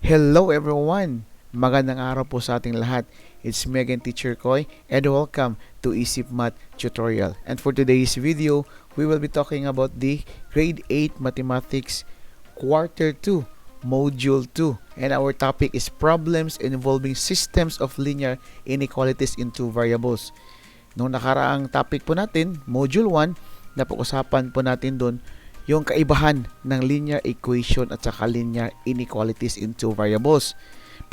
Hello everyone! Magandang araw po sa ating lahat. It's me again, Teacher Koy, and welcome to Isip Math Tutorial. And for today's video, we will be talking about the Grade 8 Mathematics Quarter 2, Module 2. And our topic is problems involving systems of linear inequalities in two variables. Noong nakaraang topic po natin, Module 1, napag-usapan po natin doon yung kaibahan ng linear equation at saka linear inequalities in two variables.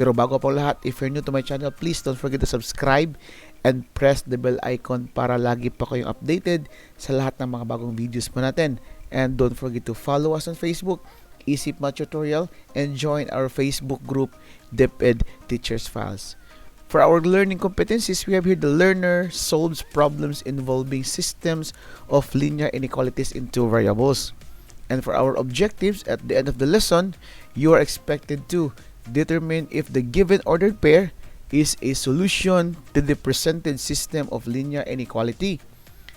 Pero bago po lahat, if you're new to my channel, please don't forget to subscribe and press the bell icon para lagi pa kayong updated sa lahat ng mga bagong videos po natin. And don't forget to follow us on Facebook, Isip Math Tutorial, and join our Facebook group, DepEd Teachers Files. For our learning competencies, we have here the learner solves problems involving systems of linear inequalities in two variables. And for our objectives, at the end of the lesson, you are expected to determine if the given ordered pair is a solution to the presented system of linear inequality.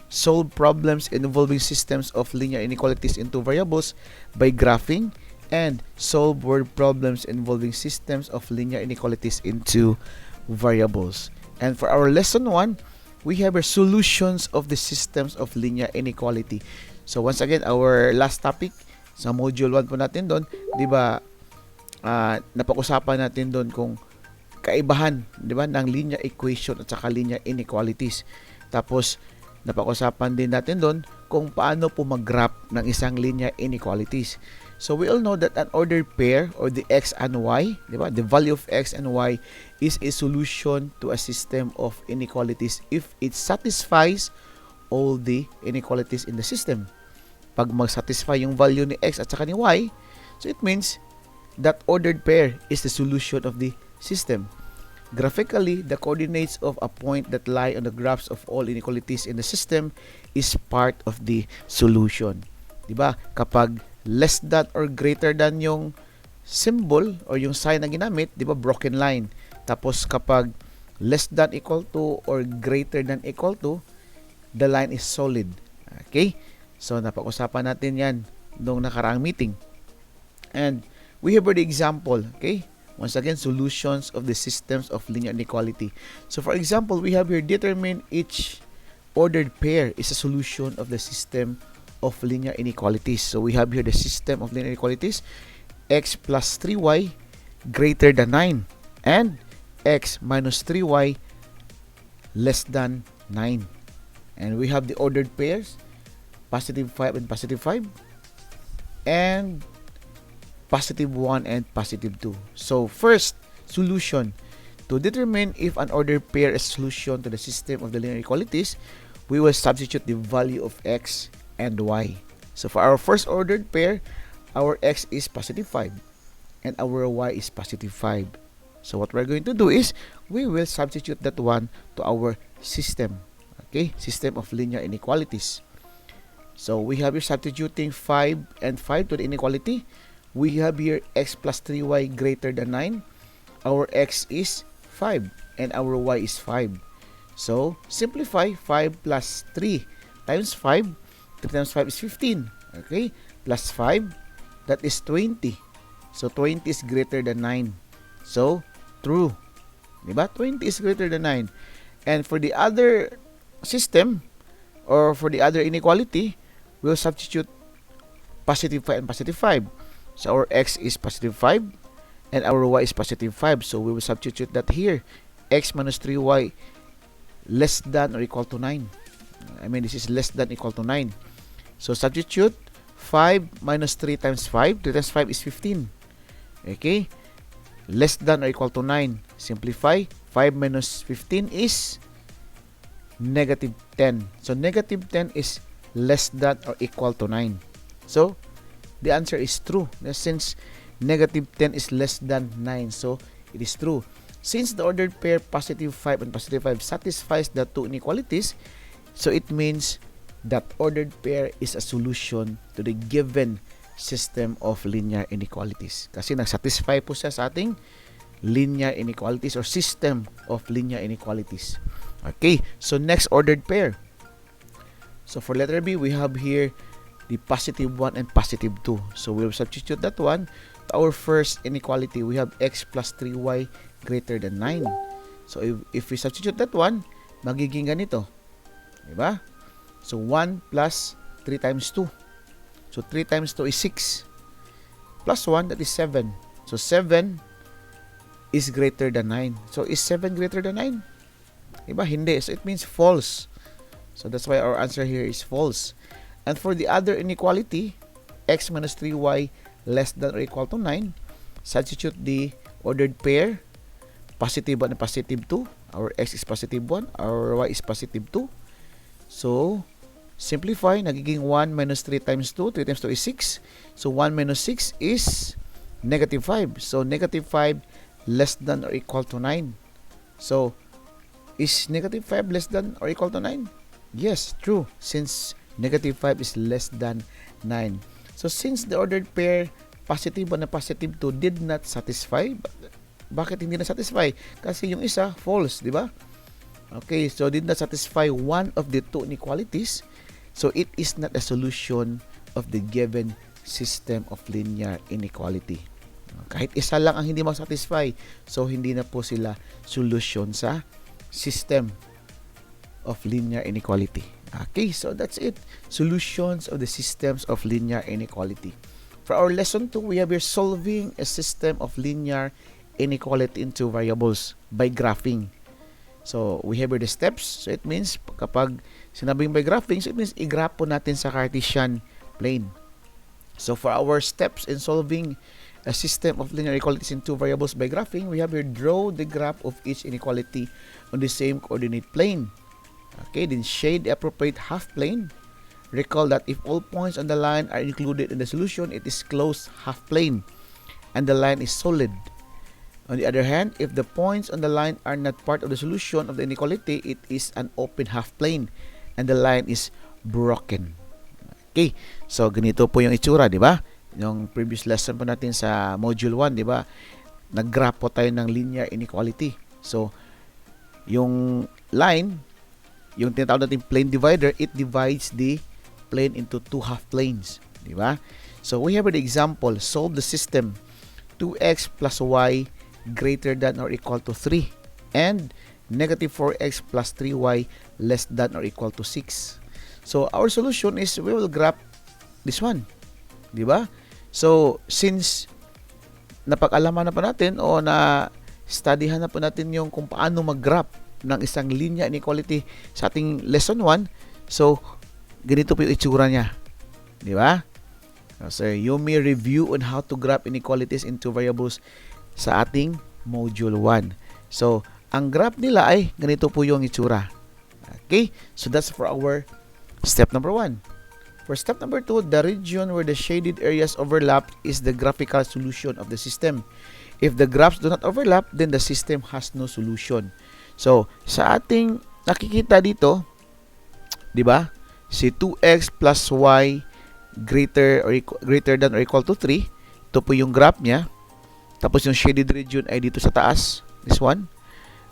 Solve problems involving systems of linear inequalities in two variables by graphing, and solve word problems involving systems of linear inequalities in two variables. And for our lesson 1, we have our solutions of the systems of linear inequality. So once again, our last topic sa module 1 po natin doon, 'di ba? Napag-usapan natin doon kung kaibahan, 'di ba, ng linear equation at saka linear inequalities. Tapos napag-usapan din natin doon kung paano po mag-graph ng isang linear inequalities. So we all know that an ordered pair or the x and y, 'di ba? The value of x and y is a solution to a system of inequalities if it satisfies all the inequalities in the system. Pag mag-satisfy yung value ni x at saka ni y, so it means that ordered pair is the solution of the system. Graphically, the coordinates of a point that lie on the graphs of all inequalities in the system is part of the solution. Diba? Kapag less than or greater than yung symbol or yung sign na ginamit, diba, broken line. Tapos kapag less than equal to or greater than equal to, the line is solid. Okay? So, napag-usapan natin yan noong nakaraang meeting. And we have the example, okay? Once again, solutions of the systems of linear inequality. So, for example, we have here determine each ordered pair is a solution of the system of linear inequalities. So, we have here the system of linear inequalities, x plus 3y greater than 9 and x minus 3y less than 9. And we have the ordered pairs, positive 5 and positive 5, and positive 1 and positive 2. So first, solution. To determine if an ordered pair is a solution to the system of the linear inequalities, we will substitute the value of x and y. So for our first ordered pair, our x is positive 5 and our y is positive 5. So what we're going to do is, we will substitute that one to our system. Okay, system of linear inequalities. So we have here substituting 5 and 5 to the inequality. We have here x plus 3y greater than 9. Our x is 5 and our y is 5. So simplify 5 plus 3 times 5. 3 times 5 is 15. Okay, plus 5, that is 20. So 20 is greater than 9. So true. Diba? 20 is greater than 9. And for the other system, or for the other inequality, we'll substitute positive 5 and positive 5. So our x is positive 5 and our y is positive 5. So we will substitute that here. X minus 3y less than or equal to 9. I mean, this is less than equal to 9. So substitute 5 minus 3 times 5. 3 times 5 is 15. Okay? Less than or equal to 9. Simplify. 5 minus 15 is negative 10. So negative 10 is less than or equal to 9. So the answer is true, since negative 10 is less than 9. So it is true. Since the ordered pair positive 5 and positive 5 satisfies the two inequalities, so it means that ordered pair is a solution to the given system of linear inequalities. Kasi nag-satisfy po siya sa ating linear inequalities or system of linear inequalities. Okay, so next ordered pair. So for letter B, we have here the positive 1 and positive 2. So we'll substitute that one our first inequality, we have x plus 3y greater than 9. So, if we substitute that one, magiging ganito. Diba? So, 1 plus 3 times 2. So, 3 times 2 is 6. Plus 1, that is 7. So, 7 is greater than 9. So, is 7 greater than 9? Diba? Hindi. So, it means false. So, that's why our answer here is false. And for the other inequality, x minus 3y less than or equal to 9, substitute the ordered pair, positive 1 and positive 2. Our x is positive 1, our y is positive 2. So, simplify, nagiging 1 minus 3 times 2. 3 times 2 is 6. So, 1 minus 6 is negative 5. So, negative 5 less than or equal to 9. So, is negative 5 less than or equal to 9? Yes, true. Since negative 5 is less than 9. So, since the ordered pair, positive 1 and positive 2 did not satisfy, bakit hindi na satisfy? Kasi yung isa, false, di ba? Okay, so did not satisfy one of the two inequalities. So, it is not a solution of the given system of linear inequality. Kahit isa lang ang hindi mag-satisfy, so hindi na po sila solution sa system of linear inequality. Okay, so that's it. Solutions of the systems of linear inequality. For our lesson 2, we have here solving a system of linear inequality into variables by graphing. So, we have here the steps. So, it means, kapag sinabing by graphing, so it means i-graph po natin sa Cartesian plane. So, for our steps in solving a system of linear inequalities into variables by graphing, we have here draw the graph of each inequality on the same coordinate plane. Okay, then shade the appropriate half plane. Recall that if all points on the line are included in the solution, it is closed half plane and the line is solid. On the other hand, if the points on the line are not part of the solution of the inequality, it is an open half plane and the line is broken. Okay, so ganito po yung itsura, di ba? Yung previous lesson po natin sa module 1, di ba? Nag-graph po tayo ng linear inequality. So, yung line, yung tinatawag natin plane divider, it divides the plane into two half planes, di ba? So, we have the example, solve the system 2x plus y greater than or equal to 3 and negative 4x plus 3y less than or equal to 6. So, our solution is we will graph this one, di ba? So, since napag-alaman na po natin o na-studyhan na po natin yung kung paano mag-graph ng isang linear inequality sa ating lesson 1. So, ganito po yung itsura niya. Di ba? So, you may review on how to graph inequalities into variables sa ating module 1. So, ang graph nila ay ganito po yung itsura. Okay? So, that's for our step number 1. For step number 2, the region where the shaded areas overlap is the graphical solution of the system. If the graphs do not overlap, then the system has no solution. So, sa ating nakikita dito, di ba? Si 2x plus y greater than or equal to 3. Ito po yung graph niya. Tapos yung shaded region ay dito sa taas, this one.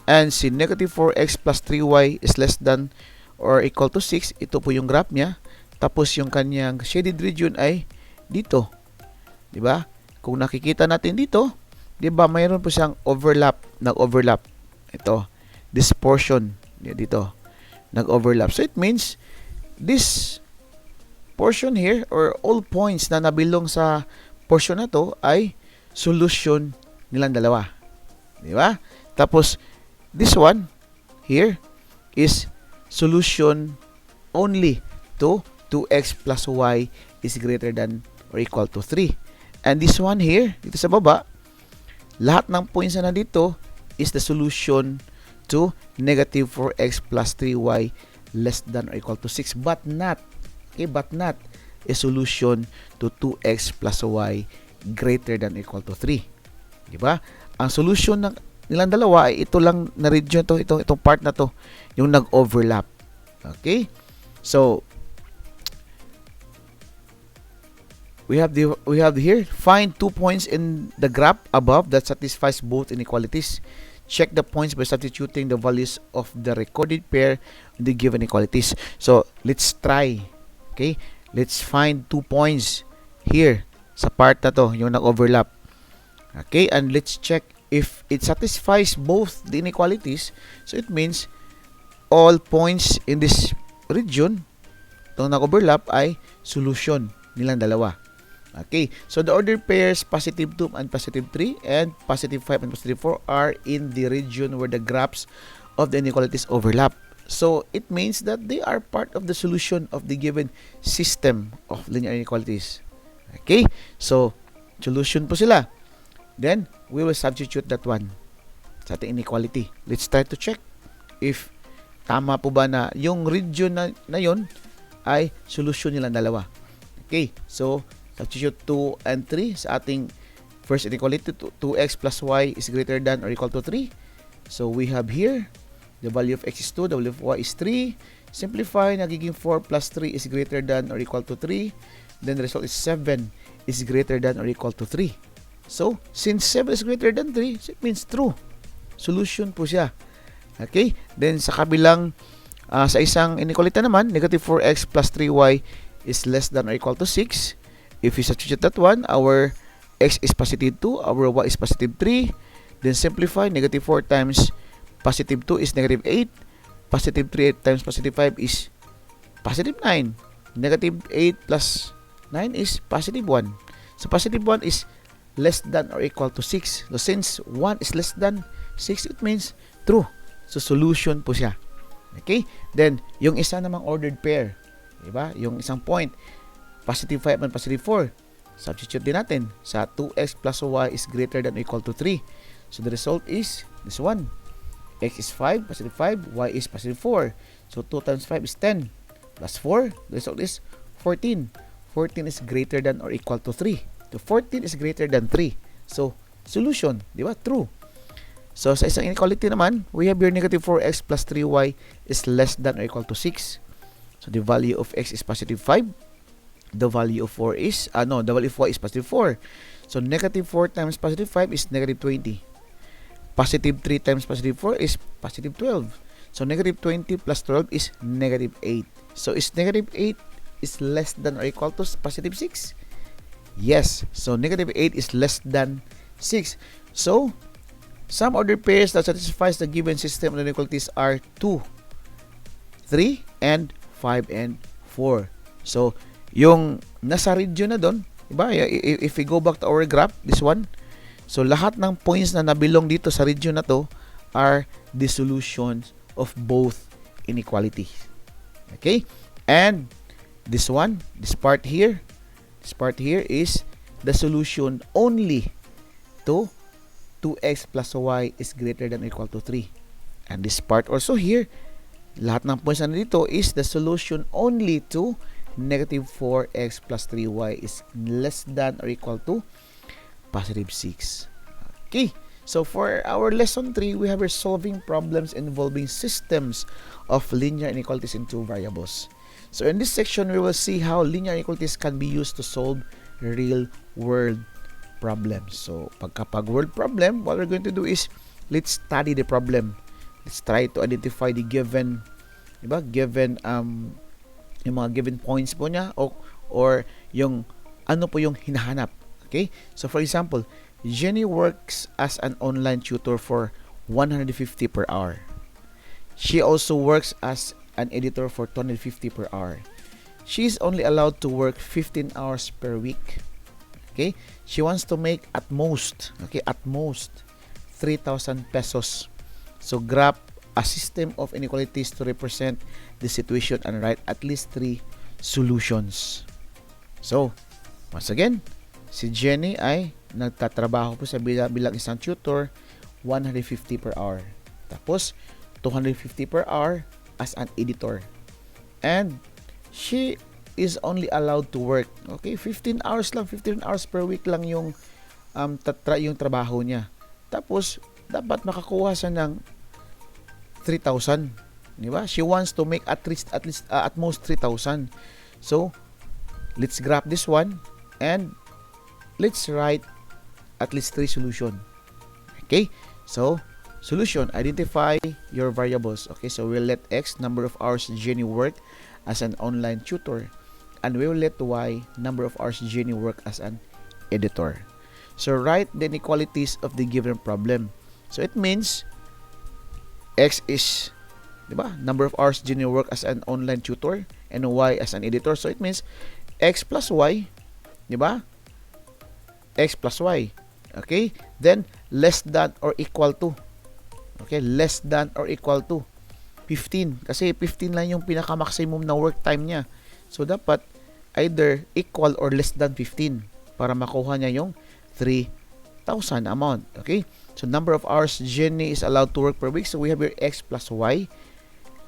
And si negative 4x plus 3y is less than or equal to 6. Ito po yung graph niya. Tapos yung kanyang shaded region ay dito. Di ba? Kung nakikita natin dito, di ba mayroon po siyang overlap, nag-overlap. Ito. This portion dito nag-overlap. So it means this portion here or all points na nabilong sa portion na to ay solution nilang dalawa. Di ba? Tapos this one here is solution only to 2x plus y is greater than or equal to 3. And this one here, dito sa baba, lahat ng points na nandito is the solution to negative 4x plus 3y less than or equal to 6, but not a solution to 2x plus y greater than or equal to 3. Diba? Ang solution ng nilang dalawa ay ito lang na region to, itong part na to, yung nag-overlap. Okay? So, we have here, find 2 points in the graph above that satisfies both inequalities. Check the points by substituting the values of the recorded pair in the given inequalities. So, let's try. Okay? Let's find 2 points here sa part na to, yung nag-overlap. Okay, and let's check if it satisfies both the inequalities. So it means all points in this region, itong nag-overlap ay solution nilang dalawa. Okay, so the ordered pairs positive 2 and positive 3 and positive 5 and positive 4 are in the region where the graphs of the inequalities overlap. So it means that they are part of the solution of the given system of linear inequalities. Okay, so solution po sila. Then we will substitute that one sa ating inequality. Let's try to check if tama po ba na yung region na yun ay solution nilang dalawa. Okay, so substitute 2 and 3 sa ating first inequality. 2x plus y is greater than or equal to 3. So we have here the value of x is 2, the value of y is 3. Simplify, nagiging 4 plus 3 is greater than or equal to 3. Then the result is 7 is greater than or equal to 3. So, since 7 is greater than 3, so it means true. Solution po siya. Okay? Then, sa kabilang, sa isang inequality naman, negative 4x plus 3y is less than or equal to 6. If we substitute that one, our x is positive 2, our y is positive 3. Then, simplify, negative 4 times positive 2 is negative 8. Positive 3 times positive 5 is positive 9. Negative 8 plus 9 is positive 1. So, positive 1 is less than or equal to 6. So, since 1 is less than 6, it means true. So, solution po siya. Okay? Then, yung isa namang ordered pair. Diba? Yung isang point. Positive 5 and positive 4. Substitute din natin sa 2x plus y is greater than or equal to 3. So, the result is this one. X is 5, positive 5. Y is positive 4. So, 2 times 5 is 10. Plus 4. The result is 14. 14 is greater than or equal to 3. So, 14 is greater than 3. So, solution. Di ba? True. So, sa isang inequality naman, we have here negative 4x plus 3y is less than or equal to 6. So, the value of x is positive 5. The value of 4 is, the value of y is positive 4. So, negative 4 times positive 5 is negative 20. Positive 3 times positive 4 is positive 12. So, negative 20 plus 12 is negative 8. So, is negative 8 is less than or equal to positive 6? Yes. So, negative 8 is less than 6. So, some ordered pairs that satisfies the given system of inequalities are 2, 3, and 5, and 4. So, yung nasa region na doon, diba? If we go back to our graph, this one, so lahat ng points na nabilong dito sa region na to are the solutions of both inequalities. Okay? And this one, this part here is the solution only to 2x plus y is greater than or equal to 3. And this part also here, lahat ng points na dito is the solution only to negative 4x plus 3y is less than or equal to positive 6. Okay, so for our lesson 3, we have resolving problems involving systems of linear inequalities in two variables. So in this section, we will see how linear inequalities can be used to solve real-world problems. So pagkapag world problem, what we're going to do is let's study the problem. Let's try to identify the given, diba? Given yung mga given points po niya or yung ano po yung hinahanap. Okay? So for example, Jenny works as an online tutor for 150 per hour. She also works as an editor for 250 per hour. She is only allowed to work 15 hours per week. Okay? She wants to make at most 3,000 pesos. So graph a system of inequalities to represent the situation and write at least 3 solutions. So, once again, si Jenny ay nagtatrabaho po sa bilang isang tutor, 150 per hour. Tapos, 250 per hour as an editor. And she is only allowed to work, 15 hours lang, 15 hours per week lang yung yung trabaho niya. Tapos, dapat makakuha siya ng 3,000. Di ba? She wants to make at most 3,000. So, let's graph this one and let's write at least 3 solution. Okay? So, solution, identify your variables. Okay, so we'll let X, number of hours Jenny worked as an online tutor, and we will let Y, number of hours Jenny worked as an editor. So write the inequalities of the given problem. So it means X is, di ba, number of hours Jenny work as an online tutor and Y as an editor. So it means X plus Y, di ba? X plus Y. Okay? Then less than or equal to. Okay? Less than or equal to 15. Kasi 15 lang yung pinaka-maximum na work time niya. So dapat either equal or less than 15 para makuha niya yung 3,000 amount. Okay? So number of hours Jenny is allowed to work per week. So we have here X plus Y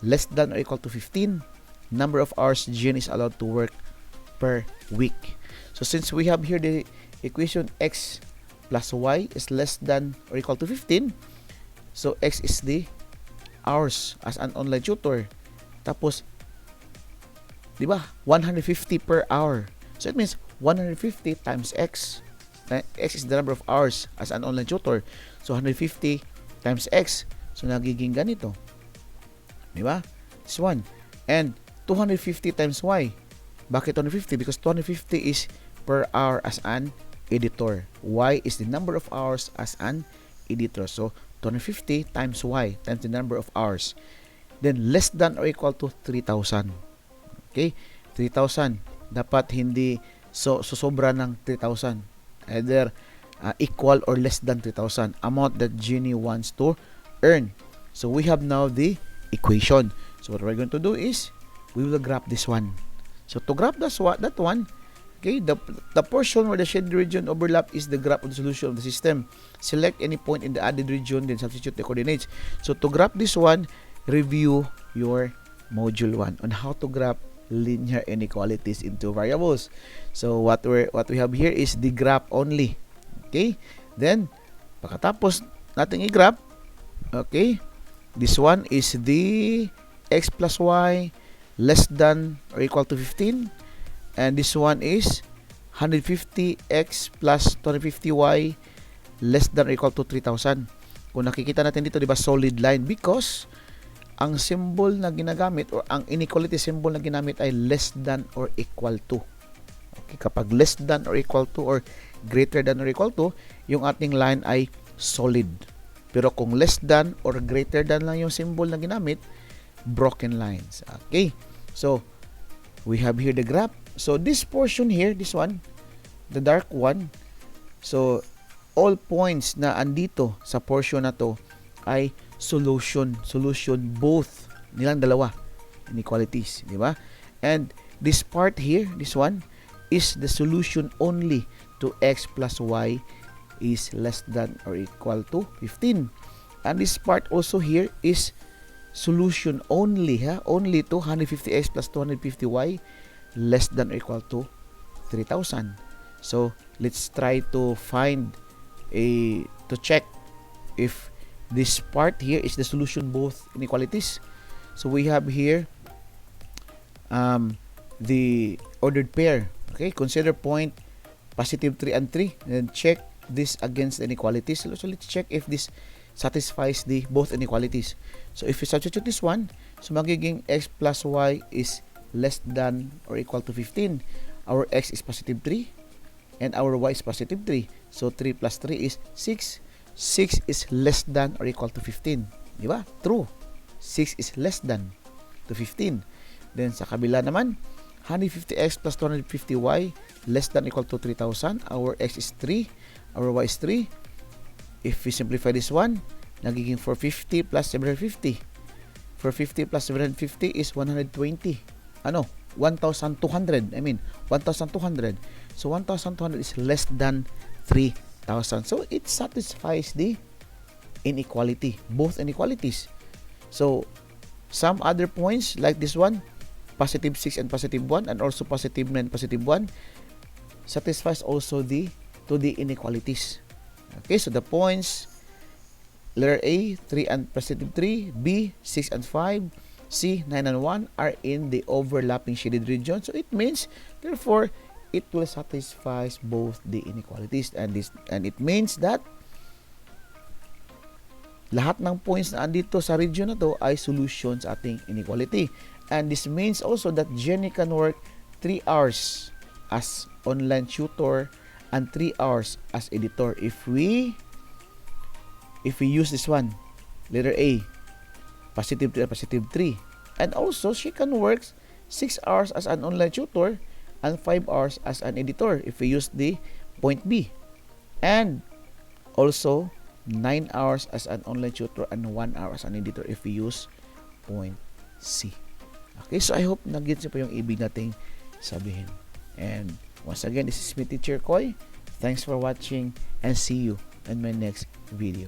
less than or equal to 15. Number of hours Jenny is allowed to work per week. So since we have here the equation X plus Y is less than or equal to 15, so X is the hours as an online tutor. Tapos, di ba, 150 per hour. So it means 150 times X. X is the number of hours as an online tutor. So 150 times X. So nagiging ganito. Di ba? This one. And 250 times Y. Bakit 250? Because 250 is per hour as an editor. Y is the number of hours as an editor. So 250 times Y times the number of hours. Then less than or equal to 3,000. Okay? 3,000. Dapat hindi sobra ng 3,000. Either equal or less than 3,000. Amount that Jenny wants to earn. So we have now the equation. So what we're going to do is we will graph this one. So to graph that one, okay, the portion where the shaded region overlap is the graph of the solution of the system. Select any point in the added region, then substitute the coordinates. So to graph this one, review your module 1 on how to graph linear inequalities into variables. So what we have here is the graph only. Okay? Then pagkatapos nating i-graph, okay, this one is the X plus Y less than or equal to 15, and this one is 150x plus 250y less than or equal to 3,000. Kung nakikita natin dito, di ba, solid line, because ang symbol na ginagamit or ang inequality symbol na ginamit ay less than or equal to. Okay, kapag less than or equal to or greater than or equal to, yung ating line ay solid. Pero kung less than or greater than lang yung symbol na ginamit, broken lines. Okay? So, we have here the graph. So, this portion here, this one, the dark one, so, all points na andito sa portion na to ay solution both nilang dalawa, inequalities, di ba? And this part here, this one, is the solution only to X plus Y is less than or equal to 15. And this part also here is solution only, only to 150x plus 250y less than or equal to 3,000. So let's try to find to check if this part here is the solution both inequalities. So we have here the ordered pair. Okay, consider point positive 3 and 3 and check this against inequalities. So let's check if this satisfies the both inequalities. So if we substitute this one, so magiging x plus y is less than or equal to 15. Our x is positive 3 and our y is positive 3. So 3 plus 3 is 6. 6 is less than or equal to 15. Di ba? True. 6 is less than to 15. Then sa kabila naman, 150x plus 250y less than or equal to 3,000. Our x is 3. Our y is 3. If we simplify this one, nagiging 450 plus 750. 450 plus 750 is 120. Ano? 1,200. I mean, 1,200. So, 1,200 is less than 3,000. So, it satisfies the inequality. Both inequalities. So, some other points like this one, positive 6 and positive 1, and also positive 9 and positive 1, satisfies also the inequalities. Okay, so the points, letter A, 3 and positive 3, B, 6 and 5, C, 9 and 1 are in the overlapping shaded region. So it means, therefore, it will satisfy both the inequalities, and it means that lahat ng points na andito sa region na to ay solutions sa ating inequality. And this means also that Jenny can work 3 hours as online tutor and 3 hours as editor if we use this one, letter A, positive 3 and positive 3. And also, she can work 6 hours as an online tutor and 5 hours as an editor if we use the point B. And also, 9 hours as an online tutor and 1 hour as an editor if we use point C. Okay, so I hope nag-gets niyo po yung ibig nating sabihin. And once again, this is me, Teacher Koy. Thanks for watching and see you in my next video.